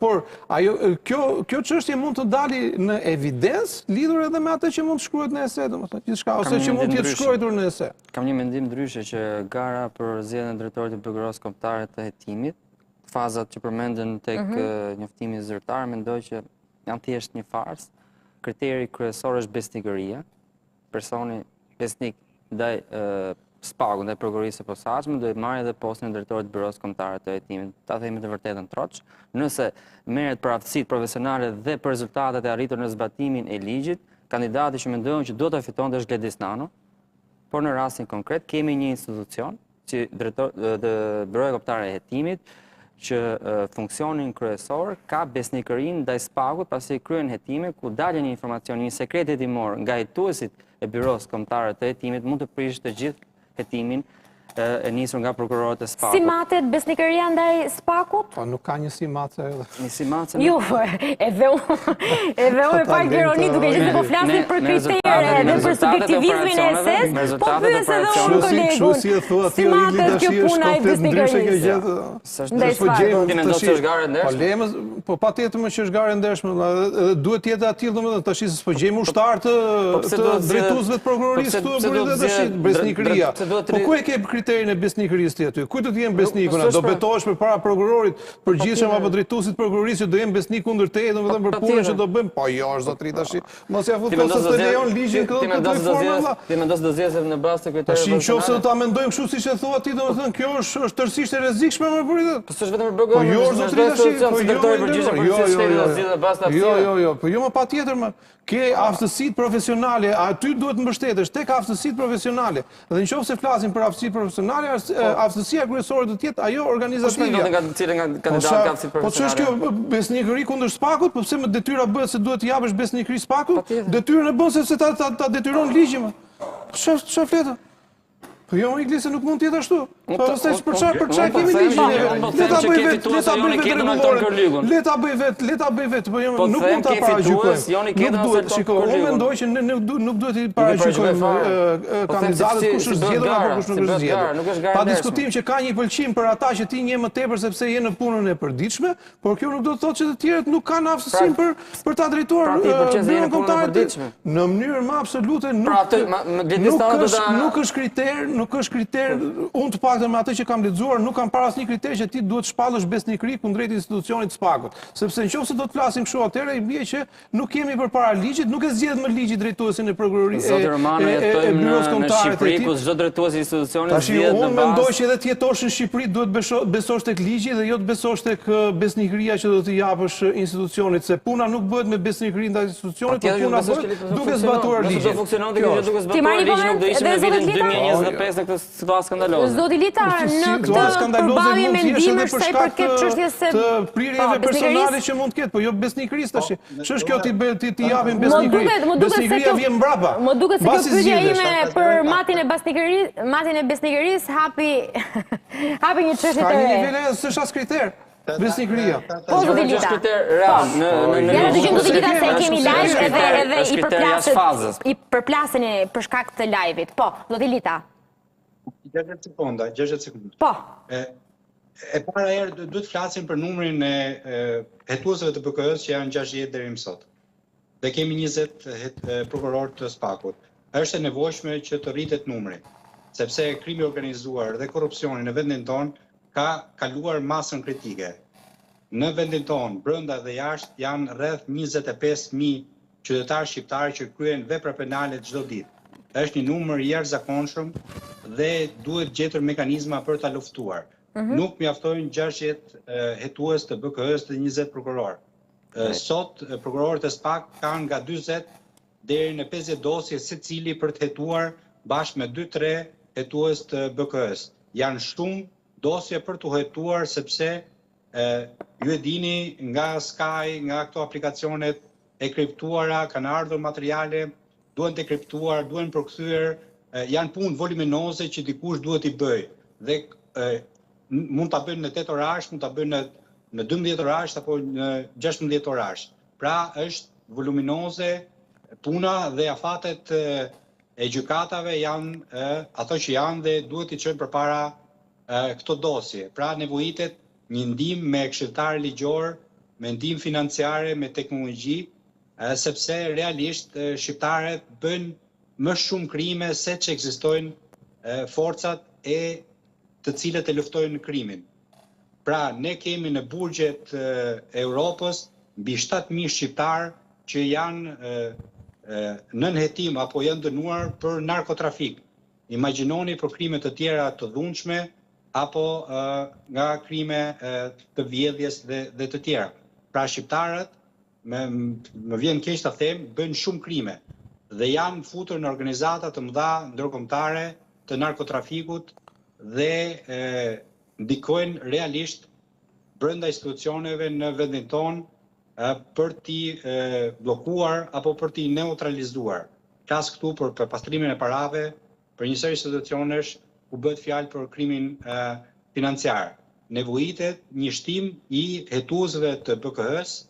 por ajo kjo çështje mund të dali në evidencë lidhur edhe me atë që mund të shkruhet në ese, domethënë gjithçka ose që mund të jetë shkruar në ese. Kam një mendim ndryshe që gara për zgjedhjen e drejtorit të BK-s kombëtare të hetimit, fazat që përmenden tek njoftimi zyrtar, mendoj që janë thjesht një farsë. Kriteri kryesor është besnikëria. Personi besnik ndaj SPAK-ut, ndaj prokurorisë së posaçme, do të marrë edhe postin e drejtorit të Byros Kombëtare të Hetimit. Ta themi të vërtetën troç. Nëse merret për aftësitë profesionale dhe për rezultatet e arritur në zbatimin e ligjit, kandidati që mendojmë që do ta fitonte është Gledis Nano. Por në rastin konkret kemi një institucion, si Byroja Kombëtare e Hetimit, që funksionin kryesor ka besnikërinë ndaj SPAK-ut pasi kryen hetime ku dalë një informacion, një sekret hetimor nga hetuesit e Byros Kombëtare të Hetimit mund të prishë të gjithë hetimin e nisur nga prokurorët e SPAK-ut. Si matet besnikëria ndaj SPAK-ut? Po nuk ka një si mace edhe. Një si mace? Jo, edhe unë e pak ironi duke që po flasim për kritere dhe për subjektivizmin e eses, po pyes edhe unë kolegun. Si matet kjo puna e besnikërisë? Ndaj SPAK-ut. Ti mendon se është garë ndershme? Po patjetër më që është garë ndershme, edhe duhet të jetë atillë domethënë tash se s'po gjejmë ushtar të drejtuesve të prokurorisë këtu besnikëria. Po ku e ke kriterin e besnikërisë ti aty? Kujt do të jem besniku? Do betohesh përpara prokurorit përgjithshëm apo drejtuesit të prokurorisë që do jem besnik kundër teje, domethënë për punën që do bëjmë? Po jo, zotëri tash. Mos ja futos se të lejon ligjin këtë të formë. Ti mendon se do zgjedhësh në bazë të kritereve? Tash nëse do ta mendojmë kështu siç e thua ti, domethënë kjo është tërësisht e rrezikshme më për këtë. Po s'është vetëm për BK-n. Po jo, zotëri tash. Jo, po jo më patjetër më. Ke aftësitë profesionale, aty duhet mbështetesh tek aftësitë profesionale. Dhe nëse flasim për aftësitë profesionale, aftësia kryesore do të jetë ajo organizative. Po nga cilën nga kandidat ka aftësi profesionale. Po ç'është kjo besnikëri kundër SPAK-ut, po pse më detyra bëhet se duhet të japësh besnikëri SPAK-ut? Detyrën e bën sepse ta detyron ligji më. Ç'është fletë? Po jo, Iglesi nuk mund të jetë ashtu. Për çaj kemi ligjin. Le ta bëj vetë, po nuk mund ta paraqyjojmë. Shiko, unë mendoj që nuk duhet i paraqyjojmë kandidatët kush është zgjedhur apo kush nuk është zgjedhur. Pa diskutim që ka një pëlqim për ata që ti njeh më tepër sepse je në punën e përditshme, por kjo nuk do të thotë që të tjerët nuk kanë aftësinë për ta drejtuar byrën kombëtare në mënyrë më absolute. Nuk është kriter, unë të paktën me atë që kam lexuar, nuk kam parë asnjë kriter që ti duhet shpallësh besnikëri kundrejt institucionit të SPAK-ut. Sepse nëse do të flasim kështu atëherë i bie që nuk kemi përpara ligjit, nuk e zgjedh më ligji drejtuesin e prokurorisë. Zotë Romano, jetojmë në Shqipëri ku çdo drejtues i institucionit zgjedh në bazë. Unë mendoj që edhe të jetosh në Shqipëri duhet besosh tek ligji dhe jo të besosh tek besnikëria që do të japësh institucionit, se puna nuk bëhet me besnikëri ndaj institucionit, por puna bëhet duke zbatuar ligjin. Do funksiononte kjo duke zbatuar ligjin, nuk do ishim në vitin 2025 në këtë situatë skandaloze. Zoti Lita, në këtë përballje mendimesh sa i përket çështjes së të prirjeve personale që mund të ketë, po jo besnikërisë tash. Ç'është kjo ti japin besnikëri? Besnikëria vjen mbrapa. Më duket se kjo pyetje ime për matin e besnikërisë hapi një çështje të re. Ka një nivel s'është as kriter. Besnikëria. Po, Zoti Lita. Është kriter real në dëgjojmë Zoti Lita se kemi live edhe i përplasen për shkak të live-it. Po, Zoti Lita. 60 sekonda. Po. E para herë duhet flasim për numrin e hetuesve të BK-s që janë 60 deri më sot. Dhe kemi 20 prokurorë të SPAK-ut. Është e nevojshme që të rritet numri, sepse krimi organizuar dhe korrupsioni në vendin tonë ka kaluar masën kritike. Në vendin tonë, brenda dhe jashtë, janë rreth 25.000 qytetarë shqiptarë që kryen vepra penale çdo ditë. Është një numër i jashtëzakonshëm dhe duhet gjetur mekanizma për ta luftuar. Nuk mjaftojnë 60 hetues të BK-s të 20 prokurorë. Sot prokurorët e SPAK kanë nga 40 deri në 50 dosje secili për të hetuar bashkë me 2-3 hetues të BK-s. Janë shumë dosje për të hetuar sepse ju e dini nga Sky, nga këto aplikacionet e kriptuara, kanë ardhur materiale, duhen të kriptuar, duhen përkthyer, janë punë voluminoze që dikush duhet i bëj. Dhe mund ta bëjnë në 8 orash, mund ta bëjnë në 12 orash apo në 16 orash. Pra është voluminoze puna dhe afatet e gjykatave janë ato që janë dhe duhet i çojnë përpara këto dosje. Pra nevojitet një ndihmë me këshilltar ligjor, me ndihmë financiare, me teknologji, sepse realisht shqiptarët bëjnë më shumë krime se që ekzistojnë forcat e të cilët e luftojnë krimin. Pra, ne kemi në burgjet e Europës mbi 7.000 shqiptarë që janë nën hetim apo janë dënuar për narkotrafik. Imagjinoni për krime të tjera të dhunshme apo nga krime të vjedhjes dhe të tjera. Pra, shqiptarët, më vjen keq ta them, bëjnë shumë krime dhe janë futur në organizata të mëdha ndërkombëtare të narkotrafikut dhe ndikojnë realisht brenda institucioneve në vendin tonë për t'i bllokuar apo për t'i neutralizuar. Flas këtu për pastrimin e parave, për një seri institucionesh ku bëhet fjalë për krimin financiar. Nevojitet një shtim i hetuesve të BK-s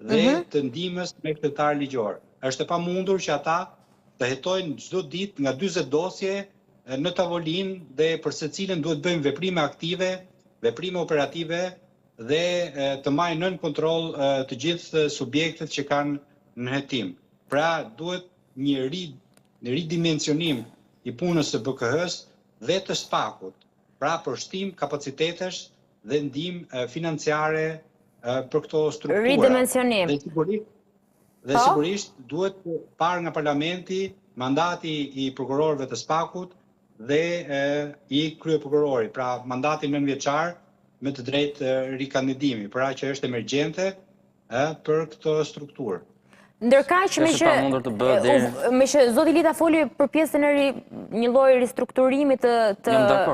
dhe të ndihmës me këshilltar ligjor. Është e pamundur që ata të hetojnë çdo ditë nga 40 dosje në tavolinë dhe për secilën duhet bëjmë veprime aktive, veprime operative dhe të marrë nën kontroll të gjithë subjektet që kanë në hetim. Pra duhet një ridimensionim i punës së BK-s dhe të SPAK-ut. Pra për shtim kapacitetesh dhe ndihmë financiare për këto struktura. Ridimensionim. Dhe sigurisht duhet parë nga parlamenti mandati i prokurorëve të SPAK-ut dhe i kryeprokurorit, pra mandati 9-vjeçar me të drejtë rikandidimi, pra që është emergjente për këtë strukturë. Ndërkaq me që Zoti Lita foli për pjesën e një lloji ristrukturimi të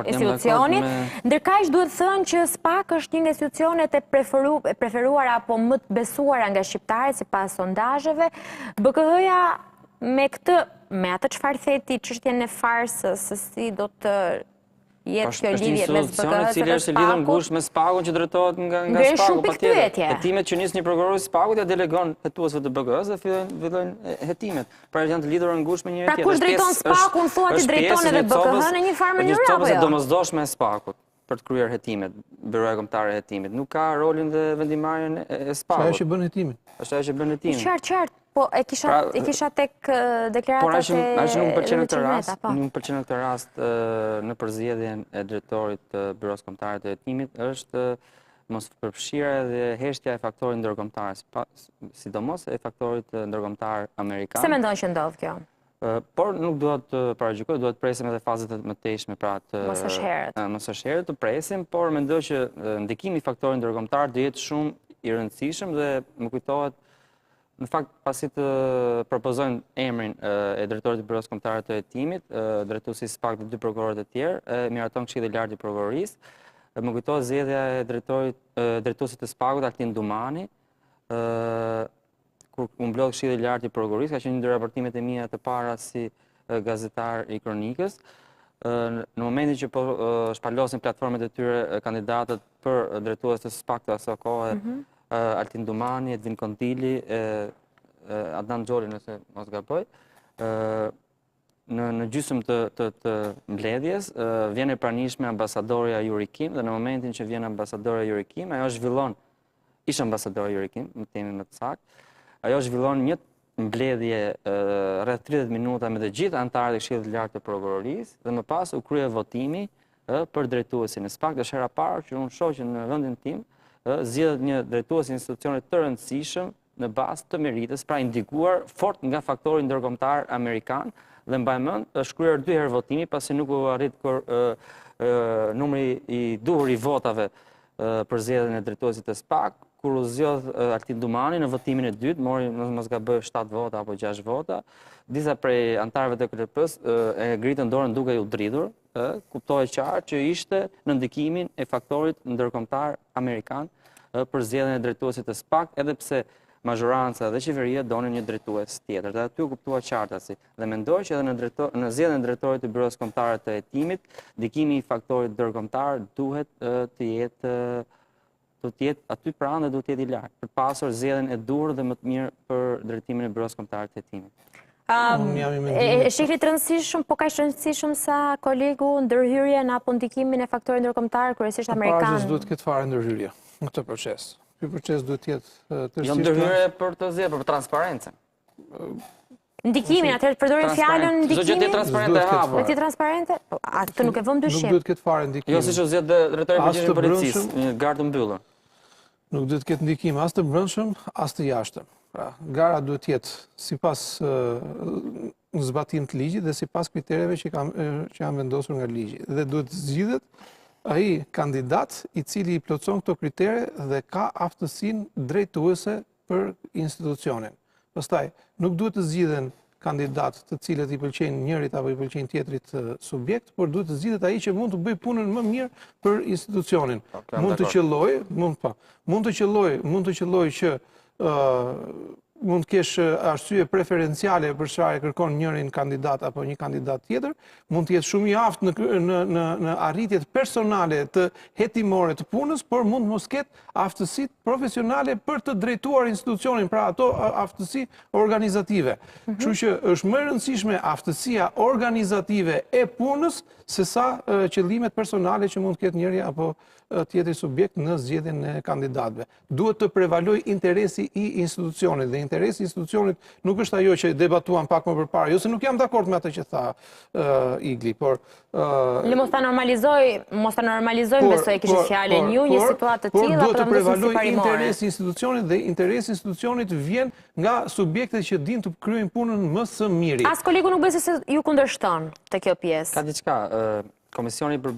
institucionit, ndërkaq duhet thënë që SPAK është një nga institucionet e preferuara apo më të besuara nga shqiptarët sipas sondazheve. BK-ja me atë çfarë theti çështjen e farsës, se si do të jetë kjo lidhje mes BK-s dhe dhe është lidhur ngushtë me SPAK-un që drejtohet nga SPAK-u shumë patjetër. pikpyetje. Hetimet që nis një prokuror i SPAK-ut ja delegon hetuesve të BK-s dhe fillojnë hetimet. Pra janë të lidhura ngushtë me njëri Pra tjetrin. kush drejton SPAK-un thua ti drejton edhe BK-n në një farë mënyrë apo jo? jo? Domosdoshme e SPAK-ut për të kryer hetimet, Byroja Kombëtare e Hetimit. Nuk ka rolin dhe vendimarrjen e SPAK-ut. Ajo që bën hetimin. Është ajo që bën hetimin. Qartë, po e kisha tek deklaratat e nuk më pëlqen në këtë Luçi rast, Meta, nuk më pëlqen në këtë rast në përzgjedhjen e drejtorit të Byros Kombëtare të Hetimit është mos përfshirja dhe heshtja e faktorit ndërkombëtar, sidomos e faktorit ndërkombëtar amerikan. Pse mendon që ndodh kjo? Por nuk duhet të paragjykoj, duhet të presim edhe fazat e mëtejshme, pra të Mos është herët të presim, por mendoj që ndikimi i faktorit ndërkombëtar do jetë shumë i rëndësishëm dhe më kujtohet në fakt pasi të propozojnë emrin e drejtorit të Byros Kombëtare të Hetimit, drejtuesi i SPAK dhe 2 prokurorët e tjerë, miraton Këshilli i Lartë i Prokurorisë. Më kujtohet zgjedhja e drejtuesit të SPAK-ut Altin Dumani, kur u mblodh Këshilli i Lartë i Prokurorisë, ka qenë një ndër raportimet e mia të para si gazetar i Kronikës. Në momentin që po shpalosin platformet e tyre kandidatët për drejtues të SPAK të asaj kohe, Altin Dumani, Edvin Kontili, Adnan Xholi, nëse mos gaboj, në gjysmë të mbledhjes vjen e pranishme ambasadorja Yuri Kim dhe në momentin që vjen ambasadorja Yuri Kim, ajo zhvillon, ishte ambasadorja Yuri Kim, më themi më të saktë, ajo zhvillon një mbledhje rreth 30 minuta me të gjithë anëtarët e Këshillit të Lartë të Prokurorisë dhe më pas u krye votimi për drejtuesin e SPAK. Është hera parë që unë shoh që në vendin tim zgjedhet një drejtues i institucionit të rëndësishëm në bazë të meritës, pra indikuar fort nga faktori ndërkombëtar amerikan dhe mbaj mend është kryer 2 herë votimi pasi nuk u arrit numri i duhur i votave për zgjedhjen e drejtuesit të SPAK, kur u zgjodh Altin Dumani në votimin e dytë, mori mos gaboj 7 vota apo 6 vota. Disa prej antarëve të KLP-s e ngritën dorën duke u dridhur, kuptohet qartë që ishte në ndikimin e faktorit ndërkombëtar amerikan për zgjedhjen e drejtuesit të SPAK, edhe pse mazhoranca dhe qeveria donin një drejtues tjetër. Dhe aty u kuptua qartasi. Dhe mendoj që edhe në zgjedhjen e drejtorit të Byros Kombëtare të Hetimit, ndikimi i faktorit ndërkombëtar duhet të jetë aty pranë dhe duhet të jetë i lartë, për pasur zgjedhjen e duhur dhe më të mirë për drejtimin e Byros Kombëtare të Hetimit. E shihni të rëndësishëm, po kaq rëndësishëm sa kolegu ndërhyrjen apo ndikimin e faktorit ndërkombëtar kryesisht amerikan. Para duhet këtë fare ndërhyrje në këtë proces. Ky proces duhet të jetë tërësisht. Jo ndërhyrje për të zgjedhur, për transparencën. Ndikimin, atëherë përdorim fjalën ndikimin. Çdo gjë të transparente e hapur. Është transparente? Po atë nuk e vëm dyshim. Nuk duhet këtë fare ndikim. Jo siç u zgjedh drejtori i përgjithshëm i policisë, një garë të mbyllur. Nuk duhet këtë ndikim as të brendshëm, as të jashtëm. Pra, gara duhet të jetë sipas zbatim të ligjit dhe sipas kritereve që janë vendosur nga ligji. Dhe duhet zgjidhet ai kandidat i cili i plotëson këto kritere dhe ka aftësinë drejtuese për institucionin. Pastaj, nuk duhet të zgjidhen kandidat të cilët i pëlqejnë njërit apo i pëlqejnë tjetrit subjekt, por duhet të zgjidhet ai që mund të bëjë punën më mirë për institucionin. Mund të qellojë që mund të kesh arsye preferenciale për çfarë kërkon njërin kandidat apo një kandidat tjetër, mund të jetë shumë i aftë në arritjet personale të hetimore të punës, por mund mos ketë aftësitë profesionale për të drejtuar institucionin, pra ato aftësi organizative. Kështu që është më e rëndësishme aftësia organizative e punës se sa qëllimet personale që mund të ketë njëri apo tjetri subjekt në zgjedhjen e kandidatëve. Duhet të prevaloj interesi i institucionit dhe interesi i institucionit nuk është ajo që debatuam pak më përpara, jo se nuk jam dakord me atë që tha Igli, por mos ta normalizojmë besoj kishte fjalën ju një situatë të tillë apo të prevaloj interesi i institucionit dhe interesi i institucionit vjen nga subjektet që dinë të kryejnë punën më së miri. As kolegu nuk bëhet se ju kundërshton te kjo pjesë. Ka diçka, komisioni për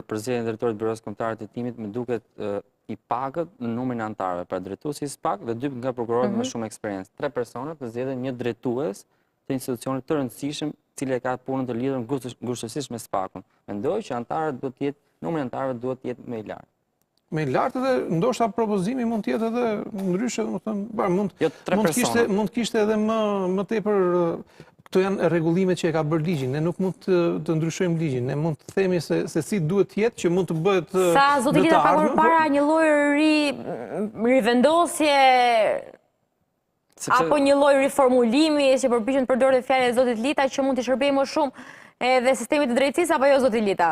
zgjedhjen e drejtorit të Byros Kombëtare të Hetimit më duket i pagët në numrin e anëtarëve, pra drejtuesi i SPAK dhe 2 nga prokurorët me shumë eksperiencë. 3 persona të zgjedhin një drejtues të institucionit të rëndësishëm, i cili ka punën të lidhur ngushëllisht me SPAK-un. Mendoj që anëtarët duhet të jetë, numri i anëtarëve duhet të jetë më i lartë. Më i lartë dhe ndoshta propozimi mund të jetë edhe ndryshe, domethënë, mund të kishte edhe më tepër këto janë rregullimet që e ka bërë ligji. Ne nuk mund të ndryshojmë ligjin. Ne mund të themi se si duhet të jetë që mund të bëhet Sa zoti Lita pak më para një lloj rivendosje apo një lloj riformulimi që përpiqen të përdorë fjalën e zotit Lita që mund të shërbejë më shumë edhe sistemit të drejtësisë apo jo zoti Lita?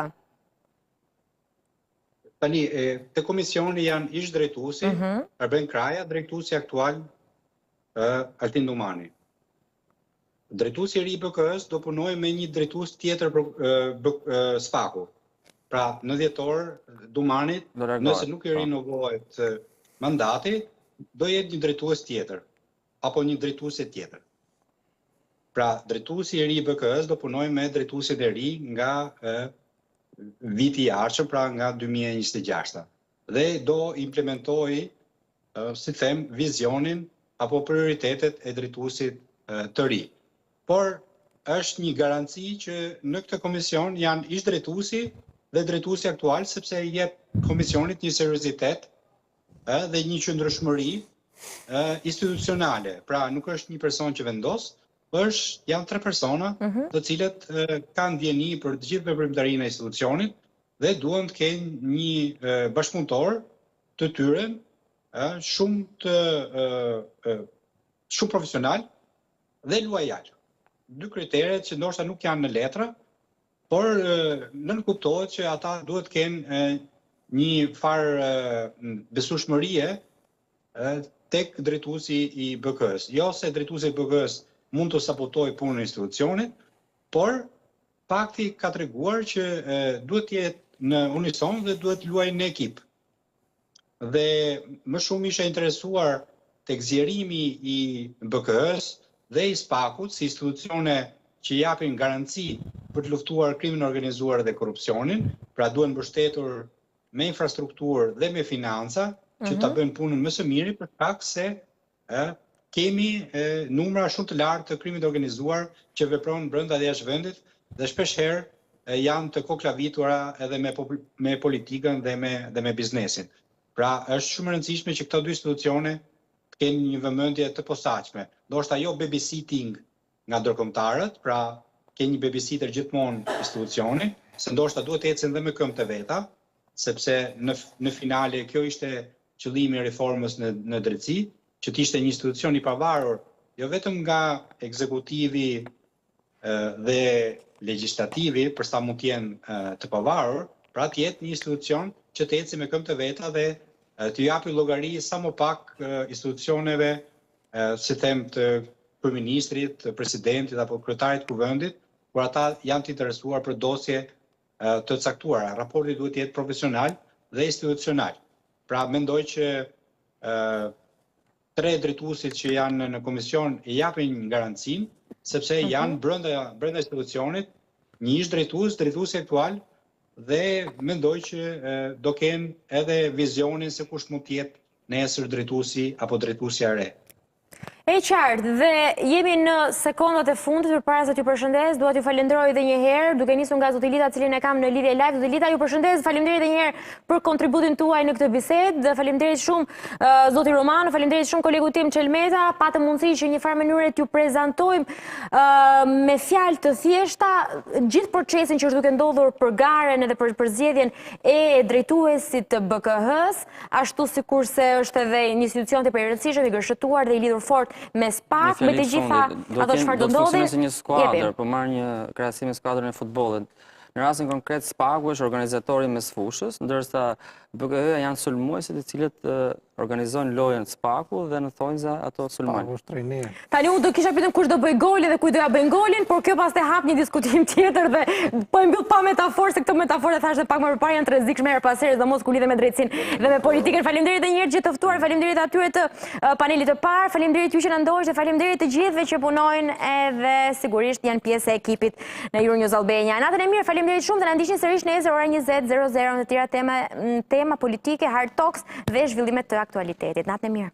Tani, te komisioni janë ish drejtuesi, Arben Kraja, drejtuesi aktual Altin Dumani. Drejtuesi i ri i BK-s do punojë me një drejtues tjetër për SPAK-u. Pra, në dhjetor, Dumanit, nëse nuk i rinovohet mandati, do jetë një drejtues tjetër, apo një drejtuese tjetër. Pra, drejtuesi i ri i BK-s do punojë me drejtuesit e ri nga viti i ardhshëm, pra nga 2026. Dhe do implementoj, si them, vizionin apo prioritetet e drejtuesit të ri. Por është një garanci që në këtë komision janë ish drejtuesi dhe drejtuesi aktual, sepse i jep komisionit një seriozitet dhe një qëndrueshmëri institucionale. Pra nuk është një person që vendos, janë 3 persona të cilët kanë ndjeni për të gjithë veprimtarinë e institucionit dhe duan të kenë një bashkëpunëtor të tyre shumë profesional dhe luajal. 2 kriteret që ndoshta nuk janë në letra, por nënkuptohet që ata duhet të kenë një farë besueshmërie tek drejtuesi i BK-s. Jo se drejtuesi i BK-s mund të sabotojë punën e institucionit, por fakti ka treguar që duhet të jetë në unison dhe duhet të luajë në ekip. Dhe më shumë isha interesuar tek zgjerimi i BK-s dhe i SPAK-ut si institucione që japin garanci për të luftuar krimin organizuar dhe korrupsionin, pra duhen mbështetur me infrastrukturë dhe me financa që ta bëjnë punën më së miri për shkak se kemi numra shumë të lartë të krimit organizuar që veprojnë brenda dhe jashtë vendit dhe shpeshherë janë të koklavitura edhe me politikën dhe me biznesin. Pra është shumë e rëndësishme që këto 2 institucione të kenë një vëmendje të posaçme. Ndoshta jo babysitting nga ndërkombëtarët, pra ke një babysitter gjithmonë institucioni, se ndoshta duhet të ecën dhe me këmbë të veta, sepse në finale kjo ishte qëllimi i reformës në drejtësi, që të ishte një institucion i pavarur, jo vetëm nga ekzekutivi dhe legislativi, për sa mund të jenë të pavarur, pra të jetë një institucion që të ecë me këmbë të veta dhe të japi llogari sa më pak institucioneve, si them, të kryeministrit, të presidentit apo kryetarit të kuvendit, kur ata janë të interesuar për dosje të caktuara. Raporti duhet të jetë profesional dhe institucional. Pra mendoj që 3 drejtuesit që janë në komision i japin garancinë, sepse janë brenda institucionit, një ish drejtuesi aktual, dhe mendoj që do kenë edhe vizionin se kush mund të jetë nesër drejtuesi apo drejtuesja e re. E qartë, dhe jemi në sekondat e fundit përpara se t'ju përshëndes, dua t'ju falenderoj edhe një herë, duke nisur nga zoti Lita, cilin e kam në lidhje live. Zoti Lita, ju përshëndes, faleminderit edhe një herë për kontributin tuaj në këtë bisedë, dhe faleminderit shumë zoti Romano, faleminderit shumë kolegu tim Çelmeta, patëm mundësi që një farë mënyre t'ju prezantojmë me fjalë të thjeshta gjithë procesin që është duke ndodhur për garen edhe për zgjedhjen e drejtuesit të BK-s, ashtu sikurse është edhe një institucion të përrëndësishëm i gërshëtuar dhe i lidhur fort me SPAK, me të gjitha ato çfarë do ndodhin. Do të funksionojë si një skuadër, për marrë një krahasim me skuadrën e futbollit. Në rastin konkret, SPAK-u është organizatori mes fushës, ndërsa BK-ja janë sulmuesit të cilët organizojnë lojën SPAK-u dhe në thonjza ato sulmojnë. SPAK-u është trajner. Tani unë do kisha pyetur kush do bëj golin dhe kujt do ja bëjnë golin, por kjo pastaj hap një diskutim tjetër dhe po e mbyll pa metaforë, se këto metaforë thash edhe pak më përpara janë të rrezikshme her pas here, domos ku lidhen me drejtësinë dhe me politikën. Faleminderit edhe një herë gjithë të ftuar, faleminderit atyre të panelit të parë, faleminderit ju që na ndoqët dhe faleminderit të gjithëve që punojnë edhe sigurisht janë pjesë e ekipit në Euronews Albania. Natën e mirë, faleminderit shumë dhe na ndiqni sërish nesër ora 20:00 në të tjera tema politike, hard talks dhe zhvillimet të aktualitetit. Natën e mirë.